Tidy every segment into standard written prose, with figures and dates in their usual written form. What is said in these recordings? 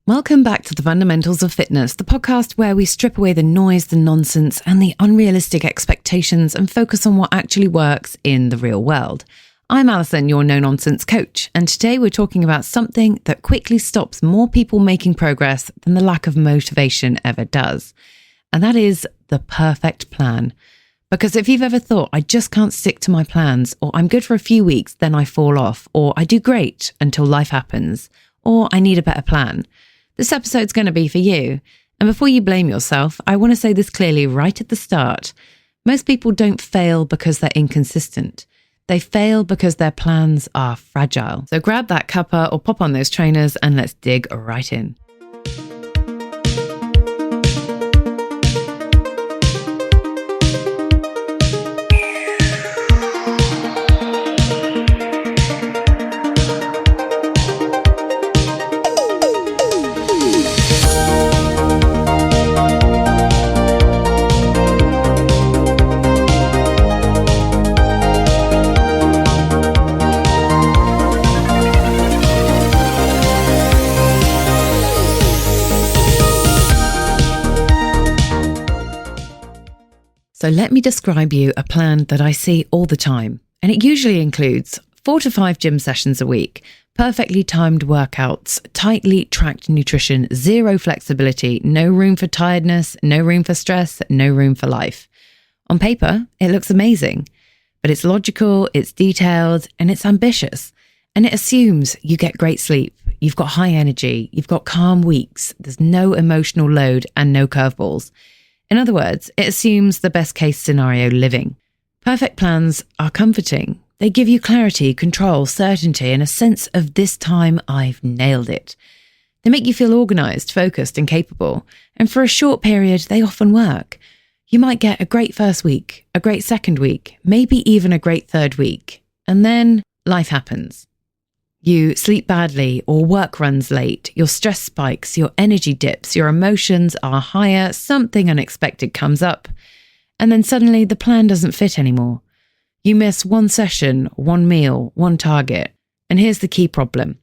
Welcome back to the Fundamentals of Fitness, the podcast where we strip away the noise, the nonsense, and the unrealistic expectations and focus on what actually works in the real world. I'm Alison, your no-nonsense coach, and today we're talking about something that quickly stops more people making progress than the lack of motivation ever does. And that is the perfect plan. Because if you've ever thought, I just can't stick to my plans, or I'm good for a few weeks, then I fall off, or I do great until life happens, or I need a better plan, this episode's going to be for you. And before you blame yourself, I want to say this clearly right at the start. Most people don't fail because they're inconsistent. They fail because their plans are fragile. So grab that cuppa or pop on those trainers and let's dig right in. So let me describe you a plan that I see all the time. And it usually includes 4 to 5 gym sessions a week, perfectly timed workouts, tightly tracked nutrition, zero flexibility, no room for tiredness, no room for stress, no room for life. On paper, it looks amazing, but it's logical, it's detailed, and it's ambitious. And it assumes you get great sleep, you've got high energy, you've got calm weeks, there's no emotional load and no curveballs. In other words, it assumes the best case scenario living. Perfect plans are comforting. They give you clarity, control, certainty, and a sense of this time I've nailed it. They make you feel organised, focused, and capable. And for a short period, they often work. You might get a great first week, a great second week, maybe even a great third week. And then life happens. You sleep badly or work runs late, your stress spikes, your energy dips, your emotions are higher, something unexpected comes up, and then suddenly the plan doesn't fit anymore. You miss one session, one meal, one target. And here's the key problem.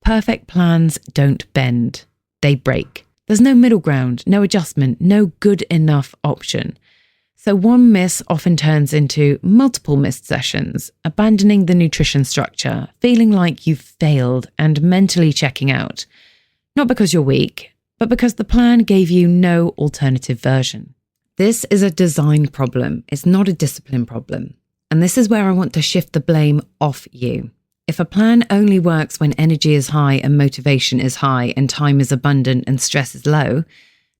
Perfect plans don't bend, they break. There's no middle ground, no adjustment, no good enough option. So one miss often turns into multiple missed sessions, abandoning the nutrition structure, feeling like you've failed and mentally checking out. Not because you're weak, but because the plan gave you no alternative version. This is a design problem. It's not a discipline problem. And this is where I want to shift the blame off you. If a plan only works when energy is high and motivation is high and time is abundant and stress is low,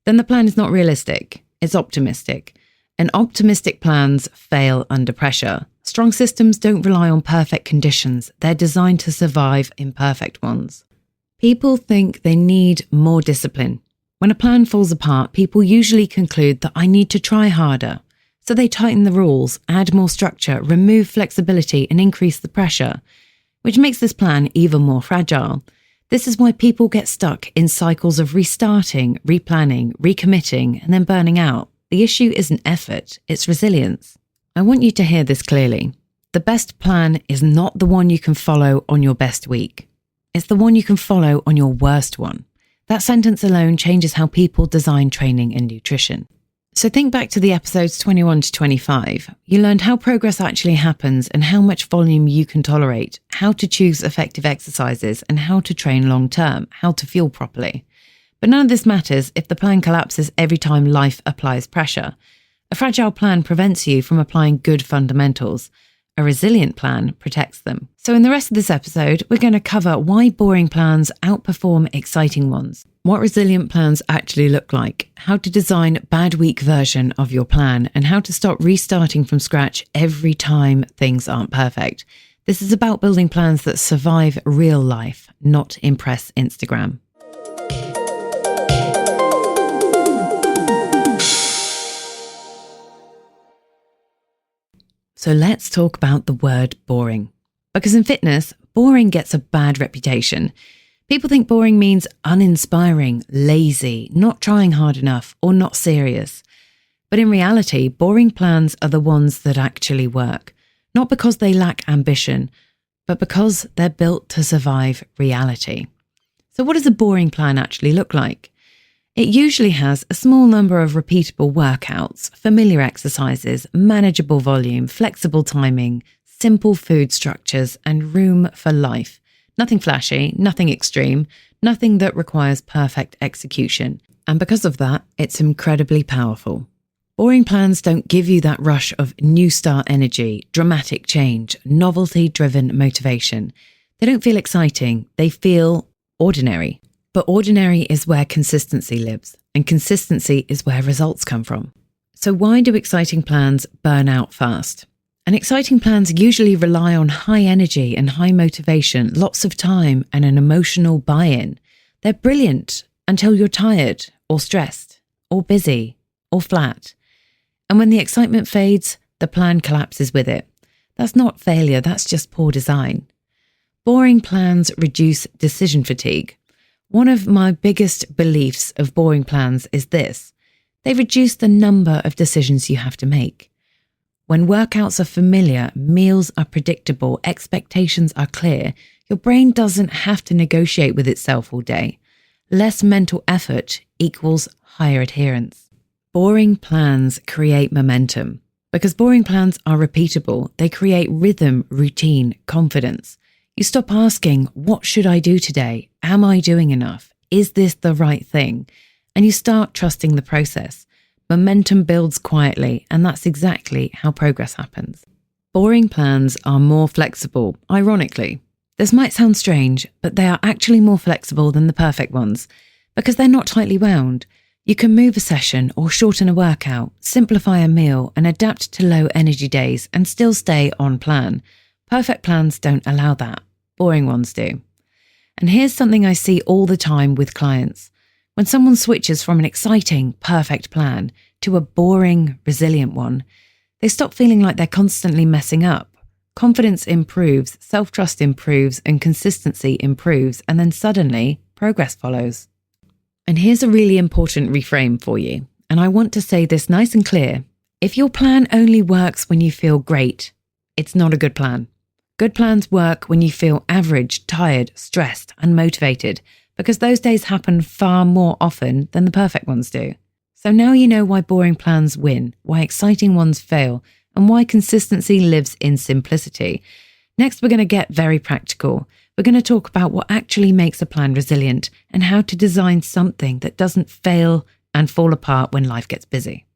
then the plan is not realistic. It's optimistic. And optimistic plans fail under pressure. Strong systems don't rely on perfect conditions. They're designed to survive imperfect ones. People think they need more discipline. When a plan falls apart, people usually conclude that I need to try harder. So they tighten the rules, add more structure, remove flexibility, and increase the pressure, which makes this plan even more fragile. This is why people get stuck in cycles of restarting, replanning, recommitting, and then burning out. The issue isn't effort, it's resilience. I want you to hear this clearly. The best plan is not the one you can follow on your best week. It's the one you can follow on your worst one. That sentence alone changes how people design training and nutrition. So think back to the episodes 21 to 25. You learned how progress actually happens and how much volume you can tolerate, how to choose effective exercises and how to train long term, how to fuel properly. But none of this matters if the plan collapses every time life applies pressure. A fragile plan prevents you from applying good fundamentals. A resilient plan protects them. So in the rest of this episode, we're going to cover why boring plans outperform exciting ones, what resilient plans actually look like, how to design a bad week version of your plan, and how to stop restarting from scratch every time things aren't perfect. This is about building plans that survive real life, not impress Instagram. So let's talk about the word boring. Because in fitness, boring gets a bad reputation. People think boring means uninspiring, lazy, not trying hard enough, or not serious. But in reality, boring plans are the ones that actually work. Not because they lack ambition, but because they're built to survive reality. So what does a boring plan actually look like? It usually has a small number of repeatable workouts, familiar exercises, manageable volume, flexible timing, simple food structures, and room for life. Nothing flashy, nothing extreme, nothing that requires perfect execution. And because of that, it's incredibly powerful. Boring plans don't give you that rush of new start energy, dramatic change, novelty-driven motivation. They don't feel exciting, they feel ordinary. But ordinary is where consistency lives, and consistency is where results come from. So why do exciting plans burn out fast? And exciting plans usually rely on high energy and high motivation, lots of time and an emotional buy-in. They're brilliant until you're tired or stressed or busy or flat. And when the excitement fades, the plan collapses with it. That's not failure, that's just poor design. Boring plans reduce decision fatigue. One of my biggest beliefs of boring plans is this: they reduce the number of decisions you have to make. When workouts are familiar, meals are predictable, expectations are clear, your brain doesn't have to negotiate with itself all day. Less mental effort equals higher adherence. Boring plans create momentum. Because boring plans are repeatable, they create rhythm, routine, confidence. You stop asking, what should I do today? Am I doing enough? Is this the right thing? And you start trusting the process. Momentum builds quietly, and that's exactly how progress happens. Boring plans are more flexible, ironically. This might sound strange, but they are actually more flexible than the perfect ones, because they're not tightly wound. You can move a session or shorten a workout, simplify a meal, and adapt to low energy days and still stay on plan. Perfect plans don't allow that. Boring ones do. And here's something I see all the time with clients. When someone switches from an exciting, perfect plan to a boring, resilient one, they stop feeling like they're constantly messing up. Confidence improves, self-trust improves, and consistency improves, and then suddenly, progress follows. And here's a really important reframe for you. And I want to say this nice and clear. If your plan only works when you feel great, it's not a good plan. Good plans work when you feel average, tired, stressed, unmotivated, because those days happen far more often than the perfect ones do. So now you know why boring plans win, why exciting ones fail, and why consistency lives in simplicity. Next, we're going to get very practical. We're going to talk about what actually makes a plan resilient and how to design something that doesn't fail and fall apart when life gets busy.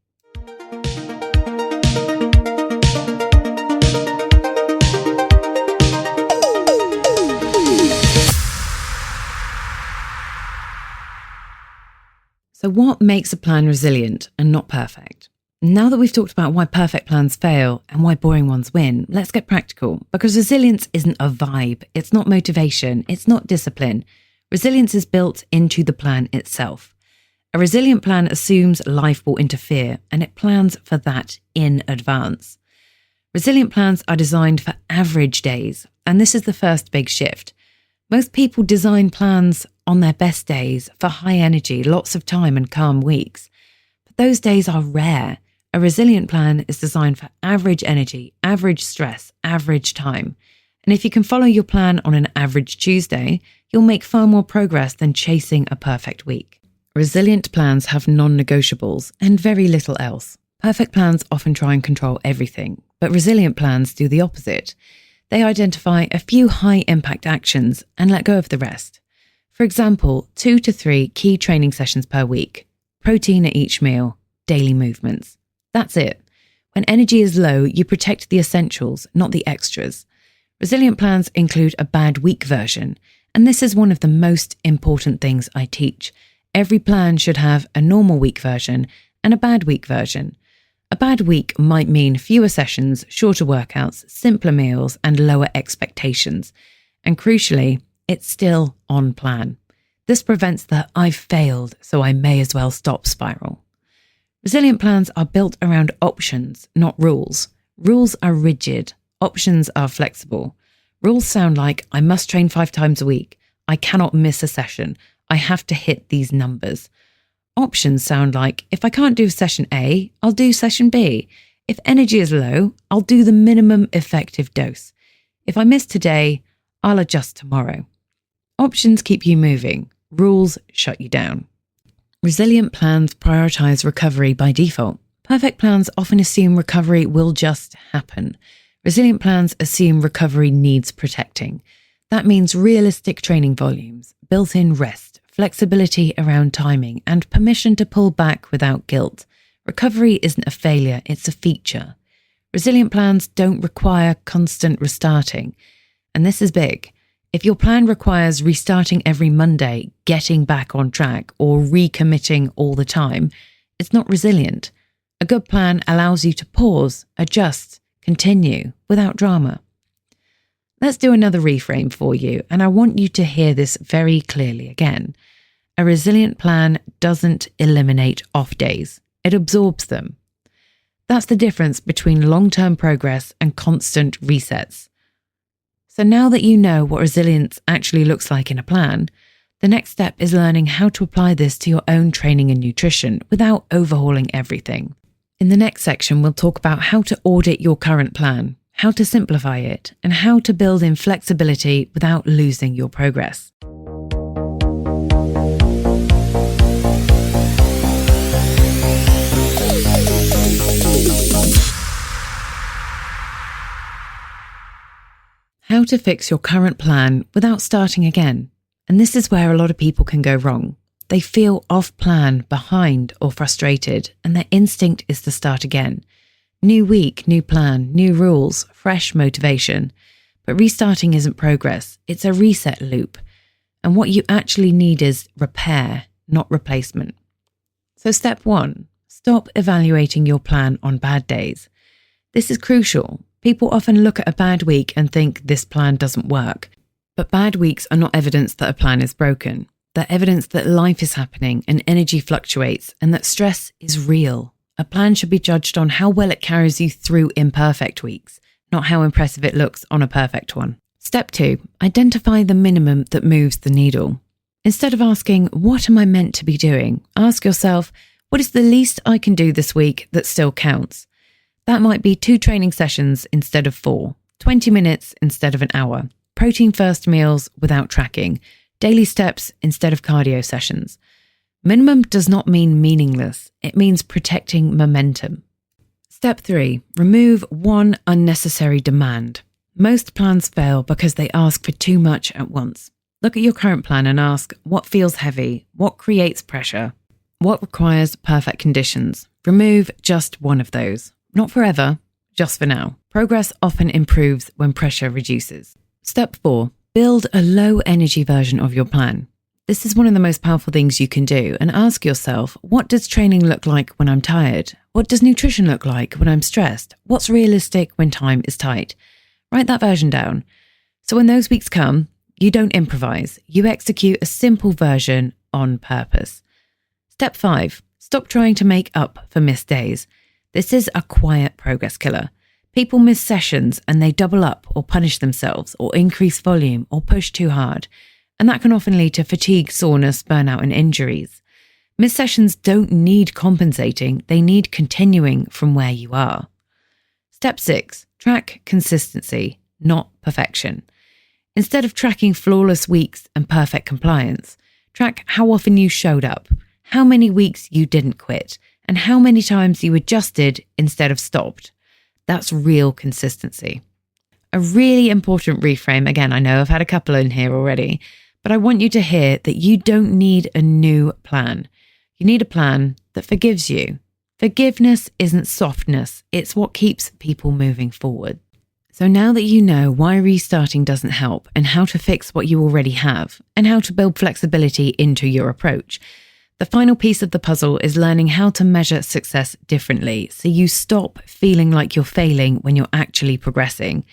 So what makes a plan resilient and not perfect? Now that we've talked about why perfect plans fail and why boring ones win, let's get practical, because resilience isn't a vibe, it's not motivation, it's not discipline. Resilience is built into the plan itself. A resilient plan assumes life will interfere, and it plans for that in advance. Resilient plans are designed for average days, and this is the first big shift. Most people design plans on their best days for high energy, lots of time and calm weeks. But those days are rare. A resilient plan is designed for average energy, average stress, average time. And if you can follow your plan on an average Tuesday, you'll make far more progress than chasing a perfect week. Resilient plans have non-negotiables and very little else. Perfect plans often try and control everything, but resilient plans do the opposite. They identify a few high-impact actions and let go of the rest. For example, 2 to 3 key training sessions per week, protein at each meal, daily movements. That's it. When energy is low, you protect the essentials, not the extras. Resilient plans include a bad week version, and this is one of the most important things I teach. Every plan should have a normal week version and a bad week version. A bad week might mean fewer sessions, shorter workouts, simpler meals, and lower expectations. And crucially, it's still on plan. This prevents the "I've failed, so I may as well stop" spiral. Resilient plans are built around options, not rules. Rules are rigid. Options are flexible. Rules sound like, I must train 5 times a week. I cannot miss a session. I have to hit these numbers. Options sound like, if I can't do session A, I'll do session B. If energy is low, I'll do the minimum effective dose. If I miss today, I'll adjust tomorrow. Options keep you moving. Rules shut you down. Resilient plans prioritize recovery by default. Perfect plans often assume recovery will just happen. Resilient plans assume recovery needs protecting. That means realistic training volumes, built-in rest, flexibility around timing, and permission to pull back without guilt. Recovery isn't a failure, it's a feature. Resilient plans don't require constant restarting. And this is big. If your plan requires restarting every Monday, getting back on track, or recommitting all the time, it's not resilient. A good plan allows you to pause, adjust, continue without drama. Let's do another reframe for you, and I want you to hear this very clearly again. A resilient plan doesn't eliminate off days. It absorbs them. That's the difference between long-term progress and constant resets. So now that you know what resilience actually looks like in a plan, the next step is learning how to apply this to your own training and nutrition without overhauling everything. In the next section, we'll talk about how to audit your current plan, how to simplify it, and how to build in flexibility without losing your progress. How to fix your current plan without starting again. And this is where a lot of people can go wrong. They feel off plan, behind, or frustrated, and their instinct is to start again. New week, new plan, new rules, fresh motivation. But restarting isn't progress, it's a reset loop. And what you actually need is repair, not replacement. So step 1, stop evaluating your plan on bad days. This is crucial. People often look at a bad week and think this plan doesn't work. But bad weeks are not evidence that a plan is broken. They're evidence that life is happening and energy fluctuates and that stress is real. A plan should be judged on how well it carries you through imperfect weeks, not how impressive it looks on a perfect one. Step 2, identify the minimum that moves the needle. Instead of asking, what am I meant to be doing? Ask yourself, what is the least I can do this week that still counts? That might be 2 training sessions instead of 4, 20 minutes instead of an hour, protein first meals without tracking, daily steps instead of cardio sessions. Minimum does not mean meaningless. It means protecting momentum. Step 3, remove one unnecessary demand. Most plans fail because they ask for too much at once. Look at your current plan and ask, what feels heavy? What creates pressure? What requires perfect conditions? Remove just one of those. Not forever, just for now. Progress often improves when pressure reduces. Step 4, build a low energy version of your plan. This is one of the most powerful things you can do, and ask yourself, what does training look like when I'm tired? What does nutrition look like when I'm stressed? What's realistic when time is tight? Write that version down. So when those weeks come, you don't improvise. You execute a simple version on purpose. Step 5, stop trying to make up for missed days. This is a quiet progress killer. People miss sessions and they double up or punish themselves or increase volume or push too hard. And that can often lead to fatigue, soreness, burnout, and injuries. Missed sessions don't need compensating. They need continuing from where you are. Step 6, track consistency, not perfection. Instead of tracking flawless weeks and perfect compliance, track how often you showed up, how many weeks you didn't quit, and how many times you adjusted instead of stopped. That's real consistency. A really important reframe, again, I know I've had a couple in here already, but I want you to hear that you don't need a new plan. You need a plan that forgives you. Forgiveness isn't softness, it's what keeps people moving forward. So now that you know why restarting doesn't help and how to fix what you already have and how to build flexibility into your approach, the final piece of the puzzle is learning how to measure success differently so you stop feeling like you're failing when you're actually progressing.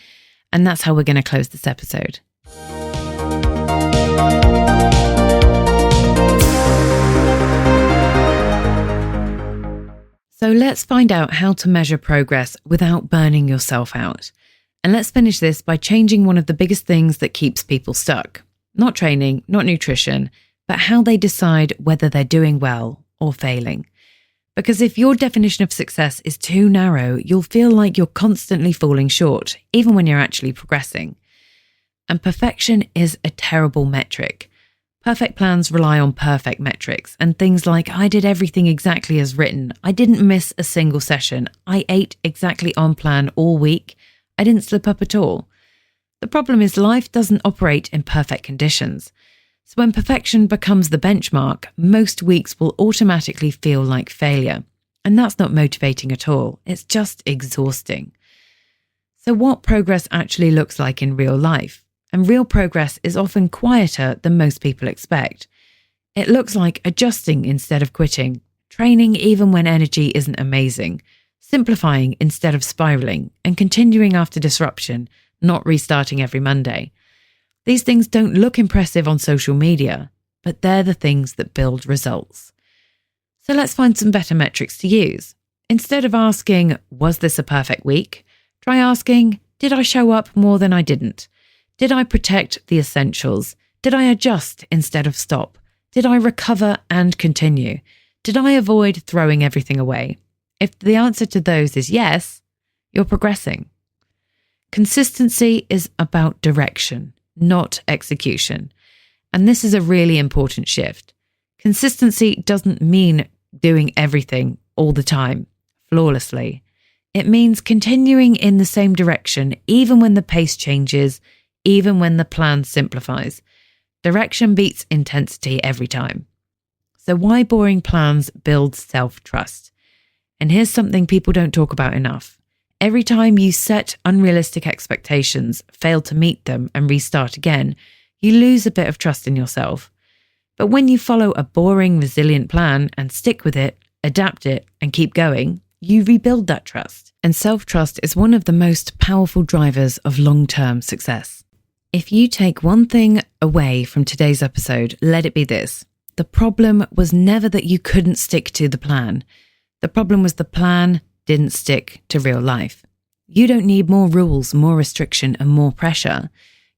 And that's how we're going to close this episode. So let's find out how to measure progress without burning yourself out. And let's finish this by changing one of the biggest things that keeps people stuck. Not training, not nutrition, but how they decide whether they're doing well or failing. Because if your definition of success is too narrow, you'll feel like you're constantly falling short, even when you're actually progressing. And perfection is a terrible metric. Perfect plans rely on perfect metrics and things like I did everything exactly as written. I didn't miss a single session. I ate exactly on plan all week. I didn't slip up at all. The problem is life doesn't operate in perfect conditions. So when perfection becomes the benchmark, most weeks will automatically feel like failure. And that's not motivating at all. It's just exhausting. So what progress actually looks like in real life? And real progress is often quieter than most people expect. It looks like adjusting instead of quitting, training even when energy isn't amazing, simplifying instead of spiraling, and continuing after disruption, not restarting every Monday. These things don't look impressive on social media, but they're the things that build results. So let's find some better metrics to use. Instead of asking, was this a perfect week? Try asking, did I show up more than I didn't? Did I protect the essentials? Did I adjust instead of stop? Did I recover and continue? Did I avoid throwing everything away? If the answer to those is yes, you're progressing. Consistency is about direction, not execution. And this is a really important shift. Consistency doesn't mean doing everything all the time, flawlessly. It means continuing in the same direction even when the pace changes, even when the plan simplifies. Direction beats intensity every time. So why boring plans build self-trust? And here's something people don't talk about enough. Every time you set unrealistic expectations, fail to meet them, and restart again, you lose a bit of trust in yourself. But when you follow a boring, resilient plan and stick with it, adapt it, and keep going, you rebuild that trust. And self-trust is one of the most powerful drivers of long-term success. If you take one thing away from today's episode, let it be this. The problem was never that you couldn't stick to the plan. The problem was the plan didn't stick to real life. You don't need more rules, more restriction, and more pressure.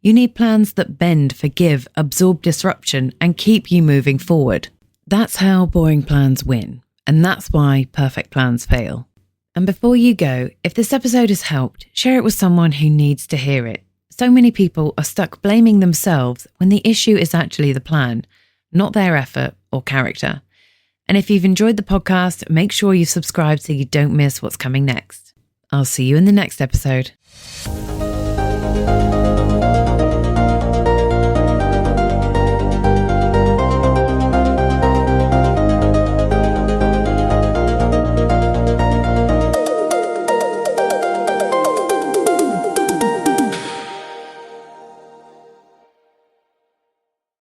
You need plans that bend, forgive, absorb disruption, and keep you moving forward. That's how boring plans win. And that's why perfect plans fail. And before you go, if this episode has helped, share it with someone who needs to hear it. So many people are stuck blaming themselves when the issue is actually the plan, not their effort or character. And if you've enjoyed the podcast, make sure you subscribe so you don't miss what's coming next. I'll see you in the next episode.